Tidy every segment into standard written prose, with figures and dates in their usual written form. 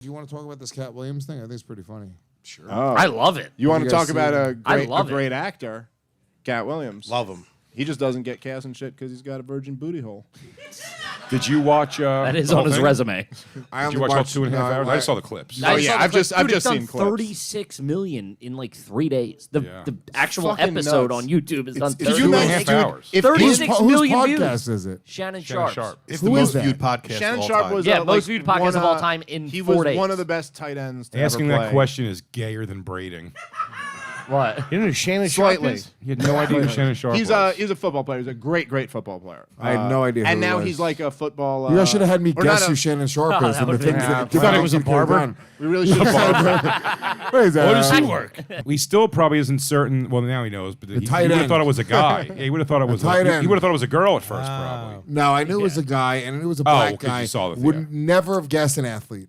Do you want to talk about this Katt Williams thing? I think it's pretty funny. Sure. Oh. I love it. You want to talk about a it. great actor, Katt Williams. Love him. He just doesn't get cast and shit because he's got a virgin booty hole. Did you watch? That is on his resume. Did you watch all 2.5 hours? I just saw the clips. I've just seen clips. 36 million in like 3 days. The actual fucking episode nuts. on YouTube is done. It's 2.5 hours. If 36 whose million podcast views. is it? Shannon Shannon Sharpe. Sharpe. It's Who the is most that? viewed podcast Shannon of all Sharpe time. was most viewed podcast of all time in he 4 was days. one of the best tight ends to Asking ever play. that question is gayer than braiding. What? You know who Shannon Sharpe Slightly. is? He had no idea who Shannon Sharpe He's was. a football player. He's a great football player. I had no idea who And he now was. he's like a football. You guys should have had me or guess not who a- Shannon Sharpe Oh, is. that and the would've things been- that thought he was a barber? We really should have. What is that? Where does he work? He still probably isn't certain. Well, now he knows, but he would tight have end. thought it was a guy. Yeah, he would have thought it was. tight end. He would have thought it was a girl at first, probably. No, I knew it was a guy, and it was a black 'cause guy. you saw the Would never have guessed an athlete.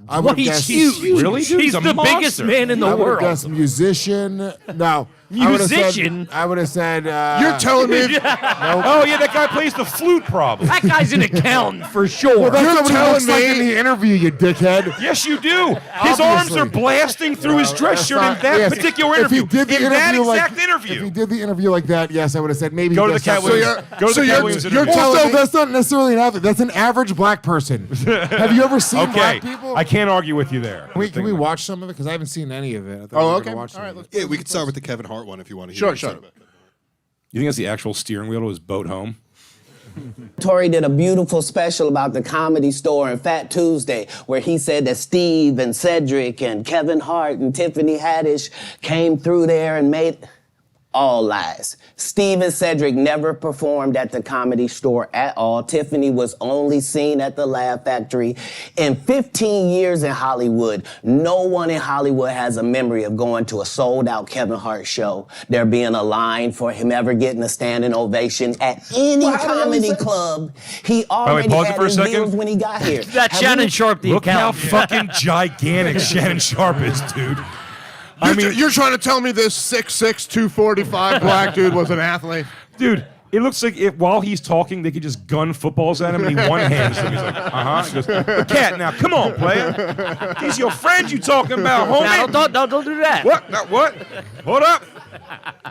I would have He's guessed. huge. Really? Dude, He's he's a the monster. biggest man in the I would have world. guessed musician. No. Musician? I would have said. You're telling me? Oh yeah, that guy plays the flute, probably. That guy's an accountant for sure. That's what he telling looks like me- in the interview, you dickhead. Yes, you do. His arms Obviously. are blasting through his dress shirt in Not- that yes, particular if interview. he did the in that interview exact If he interview. did the interview like that, yes, I would have said maybe. Go he to the does Katt something. Williams. Go to the Katt Williams You're interview. telling me that's not necessarily an athlete. That's an average black person. Have you ever seen Okay, black people? I can't argue with you there. Can we watch some of it? Because I haven't seen any of it. I thought we Oh, were okay. gonna All watch some right. of Let's it. Yeah, we could start with the Kevin Hart one if you want to hear. Sure, what he sure. said about that. You think that's the actual steering wheel to his boat home? Tori did a beautiful special about the Comedy Store and Fat Tuesday, where he said that Steve and Cedric and Kevin Hart and Tiffany Haddish came through there and made all lies. Steve and Cedric never performed at the Comedy Store at all. Tiffany was only seen at the Laugh Factory. In 15 years in Hollywood, no one in Hollywood has a memory of going to a sold-out Kevin Hart show, there being a line for him ever getting a standing ovation at any comedy club. He already pause it had for a his second. deals when he got here. That's Have Shannon we- Sharpe, the Look how accountant. fucking gigantic Shannon Sharpe is, dude. I mean, you're trying to tell me this 6'6", 245 black dude was an athlete? dude, it looks like while he's talking, they could just gun footballs at him and he one-hands them. He's like, He goes, but Cat, now, come on, player. He's your friend you talking about, homie. Now, don't do that. What? Now, what? Hold up.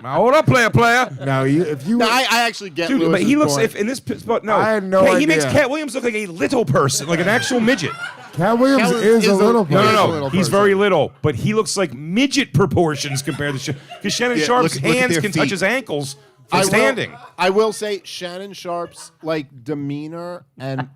Now, hold up, player. Now, if you. No, I actually get Dude, but Lewis's he looks, point. if in this spot, no. I had no He makes idea. Katt Williams look like a little person, like an actual midget. Katt Williams Katt is a little No, person. a little He's person. very little, but he looks like midget proportions compared to because Shannon Yeah, Sharpe's look at hands their can touch feet. his ankles from standing. I will say Shannon Sharpe's like demeanor and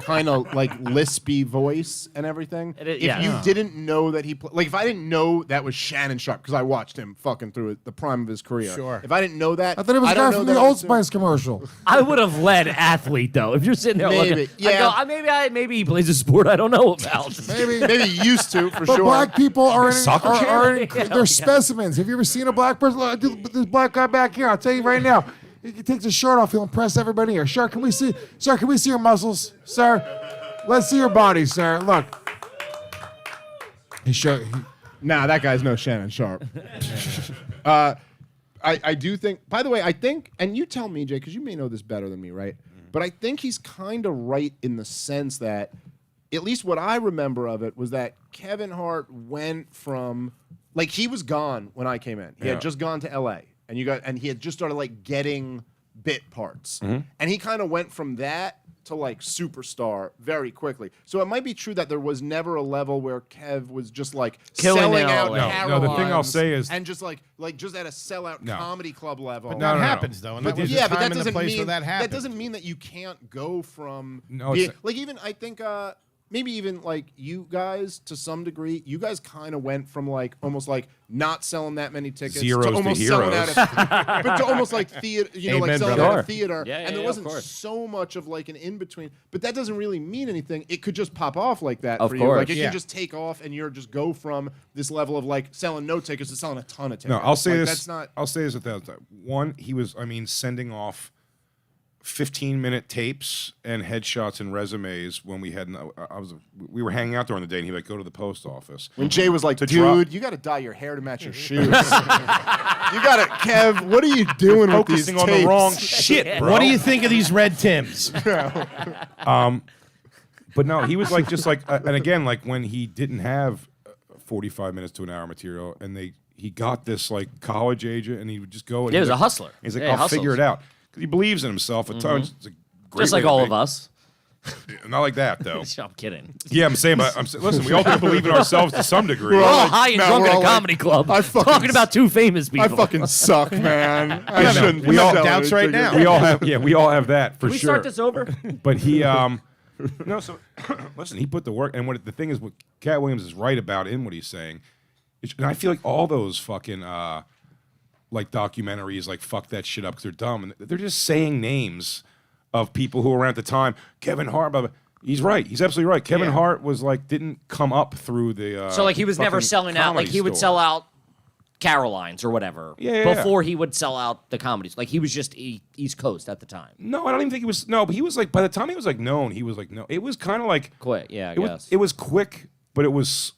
kind of like lispy voice and everything. If you didn't know that like if I didn't know that was Shannon Sharpe because I watched him fucking through the prime of his career. Sure. If I didn't know that, I thought it was a don't guy know from that the I Old was- Spice commercial. I would have led athlete though. If you're sitting there Maybe, looking, yeah. I go, maybe he plays a sport I don't know about. Maybe he used to for But sure. black people are Soccer they're Yeah. specimens. Have you ever seen a black person? Look, this black guy back here, I'll tell you right now. He takes his shirt off, he'll impress everybody here. Sir, can we see your muscles? Sir, let's see your body, sir. Look. Nah, that guy's no Shannon Sharpe. I do think, by the way, I think, and you tell me, Jay, because you may know this better than me, right? But I think he's kind of right in the sense that, at least what I remember of it, was that Kevin Hart went from, like, he was gone when I came in. He had just gone to L.A., and he had just started, like, getting bit parts. And he kind of went from that to like superstar very quickly. So it might be true that there was never a level where Kev was just like Killing selling it out all. No, the thing I'll say is, and just like just at a sellout comedy club level. But No, that no. happens, though. And But that was yeah, the but time that and the doesn't place mean where that happened. that doesn't mean that you can't go from No, being, it's- like even I think maybe even like you guys to some degree, you guys kind of went from like almost like not selling that many tickets Zeros to to almost selling heroes. out, but to almost like theater, like Amen, selling brother. out a theater, Yeah, and there yeah, wasn't of course. so much of like an in between. But that doesn't really mean anything. It could just pop off like that Of for you. Like course. it Yeah. can just take off, and you're just go from this level of like selling no tickets to selling a ton of tickets. no, I'll say Like, this. That's not. I'll say this without that. One, he was, sending off 15-minute tapes and headshots and resumes when we we were hanging out there on the day, and he would like go to the post office. When Jay was like, To dude, drop- you got to dye your hair to match your shoes. You got to, Kev, what are you doing with these Focusing on tapes? the wrong shit, bro. What do you think of these red Tims? But no, he was like just like, and again, like when he didn't have 45 minutes to an hour material, and he got this like college agent, and he would just go. And Yeah, he was like, a hustler. He's like, Yeah, I'll figure hustles. it out because he believes in himself. At times, it's a great Just way like to all be. of us. Not like that though. I'm kidding. Yeah, I'm saying, but listen, we all do believe in ourselves to some degree. We're all like, high and no, drunk we're at a all like, comedy club I fucking talking about two famous people. I fucking suck, man. I shouldn't. we all tell doubts it. right now. We all have that for Can we sure. start this over? But he, no, so listen, he put the work, and what the thing is, what Katt Williams is right about in what he's saying, and I feel like all those fucking like documentaries, like fuck that shit up because they're dumb, and they're just saying names of people who were around at the time. Kevin Hart, blah, blah. He's right. He's absolutely right. Kevin Hart was like didn't come up through the. So like he was never fucking selling out. Like comedy he would store. sell out Caroline's or whatever before he would sell out the comedies. Like he was just East Coast at the time. No, I don't even think he was. No, but he was like by the time he was like known, he was like no. It was kind of like Quick, yeah, I it guess. was. It was quick, but it was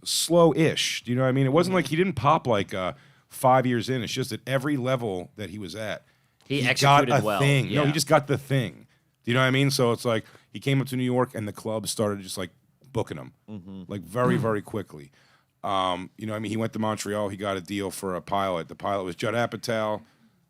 slow-ish. Do you know what I mean? It wasn't like he didn't pop like 5 years in. It's just at every level that he was at, He got executed a well, thing. No, yeah. he just got the thing. Do you know what I mean? So it's like he came up to New York and the clubs started just like booking him, like very, very quickly. You know what I mean? He went to Montreal. He got a deal for a pilot. The pilot was Judd Apatow.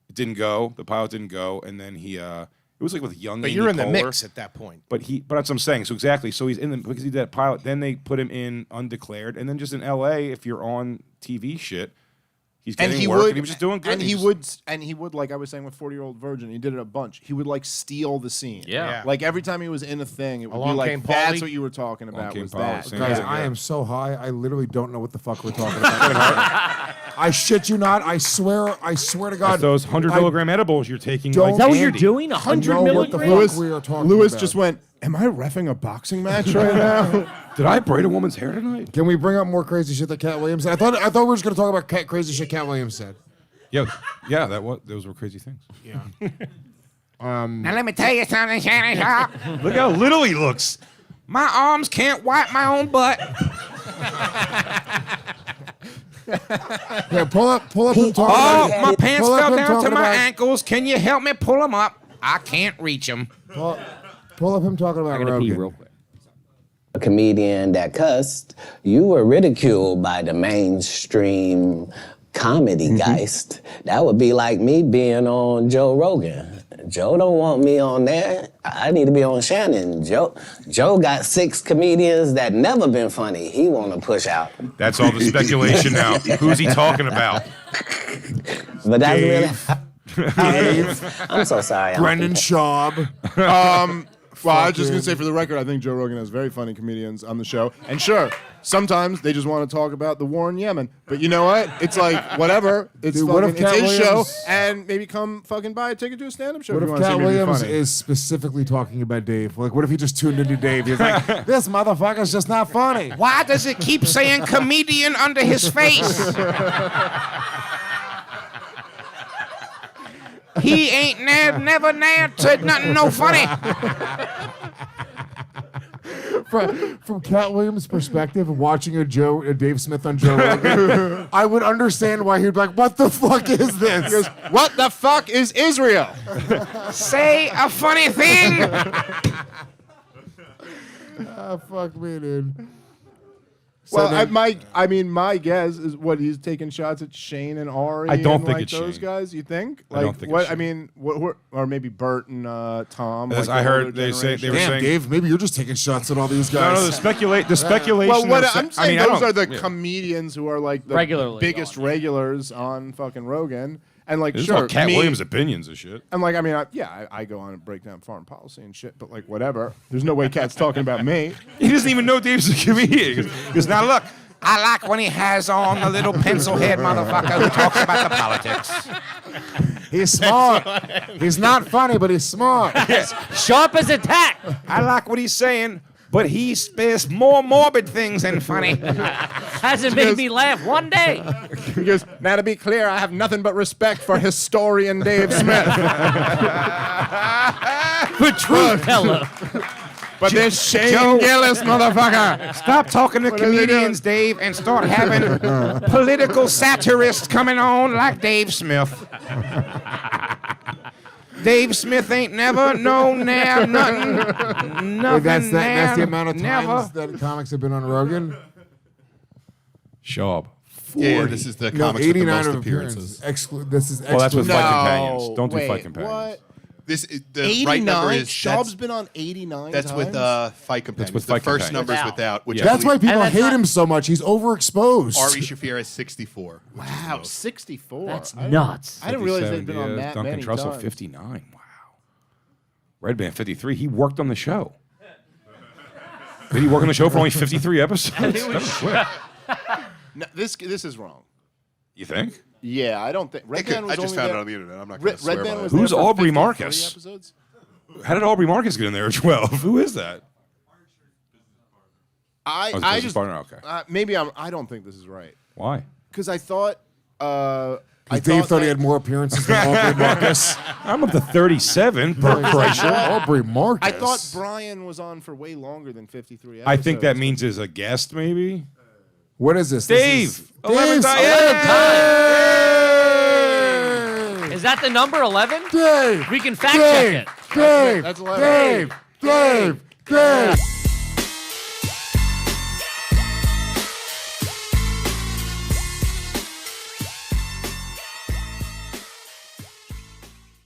It didn't go. The pilot didn't go. And then he, it was like with young But Amy you're in the Poehler. mix at that point. But that's what I'm saying. So exactly. So he's in the because he did that pilot. Then they put him in undeclared, and then just in L.A. if you're on TV shit, he's getting work, and he was just doing good. And he would, like I was saying with 40-Year-Old Virgin, he did it a bunch. He would like steal the scene. Yeah. Like every time he was in a thing, it would Along be like Came that's Pauly. what you were talking about. Came Was Pauly, that? same Guys, thing. I am so high, I literally don't know what the fuck we're talking about. I shit you not. I swear to God. That's those 100 milligram edibles you're taking. Don't- Like Is that what you're candy. doing? I 100 know what the milligrams? fuck we are talking Lewis about. just went, "Am I reffing a boxing match right now?" Did I braid a woman's hair tonight? Can we bring up more crazy shit that Katt Williams said? I thought we were just going to talk about crazy shit Katt Williams said. Yeah, those were crazy things. Now let me tell you something, Shannon Sharpe. Look how little he looks. My arms can't wipe my own butt. Yeah, pull up and talk Oh, about my it. pants Pull up fell him down to talking my about- ankles. Can you help me pull them up? I can't reach them. Pull up him talking about I'm gonna pee Rogan. real quick. A comedian that cussed, you were ridiculed by the mainstream comedy geist. That would be like me being on Joe Rogan. Joe don't want me on there. I need to be on Shannon. Joe got 6 comedians that never been funny. He want to push out. That's all the speculation now. Who's he talking about? But that's Dave. really. I'm so sorry. Brendan Schaub. Well, I was just gonna say for the record, I think Joe Rogan has very funny comedians on the show. And sure, sometimes they just want to talk about the war in Yemen. But you know what? It's like whatever. It's Dude, what if fucking, it's Katt his show, Williams- and maybe come fucking buy a ticket to a stand-up show. What if if you want to Katt see me be Williams funny. is specifically talking about Dave? Like, what if he just tuned into Dave? He's like, this motherfucker's just not funny. Why does it keep saying comedian under his face? He ain't never said nothing no funny. From Katt Williams' perspective, watching a Dave Smith on Joe Rogan, I would understand why he'd be like, "What the fuck is this?" He goes, "What the fuck is Israel?" Say a funny thing. Fuck me, dude. Well, then- my guess is what he's taking shots at Shane and Ari. I don't and, think like, it's those Shane. guys. You think? I Like don't think what? it's I Shane. mean, what? Or maybe Bert and Tom. As like I the heard, older they say they generation. were Damn, saying. Dave, maybe you're just taking shots at all these No, guys. no, the speculation. Well, what of sa- I'm saying, I those don't- are the yeah. comedians who are like the Regularly biggest on, yeah. regulars on fucking Rogan, and like This is sure, all Katt me, Williams' opinions and shit. I'm like, I mean, I go on and break down foreign policy and shit, but like whatever. There's no way Katt's talking about me. He doesn't even know Dave's a comedian. He goes, now look, I like when he has on the little pencil head motherfucker who talks about the politics. He's smart. He's not funny, but he's smart. Sharp as a tack. I like what he's saying, but he says more morbid things than funny. Hasn't made me laugh one day. He goes, now to be clear, I have nothing but respect for historian Dave Smith. The true fellow. But there's Shane Gillis, motherfucker. Stop talking to What are they comedians, Dave, and start having political satirists coming on like Dave Smith. Dave Smith ain't never, no, now, nothing. Nothing, That's the now, amount of times never. that comics have been on Rogan. Sharpe. Yeah, this is the No, comics with the 89 most of appearances. This is Well, that's with exclusive. Fight No, Companions. Don't do wait, Fight Companions. what? This the right 89. number is Sharpe's been on 89 that's with times? Fight Companions. with the Fight first Companions. number is Without. without, which Yeah. I That's why believe people that's hate not- him so much. He's overexposed. Ari Shafir has 64. Wow, 64. That's I- nuts. I didn't realize 57 they'd been on Diaz, that Duncan many Trussell, times. 59. Wow. Red Band, 53. He worked on the show. Did he work on the show for only 53 episodes? That was quick. No, this is wrong. You think? Yeah, I don't think. Red Band was I just only found there- it on the internet. I'm not going Red, to swear Red Band by was it. Who's there for Aubrey 53 Marcus? Episodes? How did Aubrey Marcus get in there at 12? Who is that? I his I business just partner? Okay. maybe I don't think this is right Why? because I thought. I Dave thought he that- had more appearances than Aubrey Marcus. I'm up to 37 per Kreischer. Aubrey Marcus. I thought Brian was on for way longer than 53 episodes. I think that means as a guest, maybe. What is this? Dave! 11 Dave's times. 11 Is that the number 11? Dave! We can fact check it. Dave! That's 11. Dave! Dave! Dave!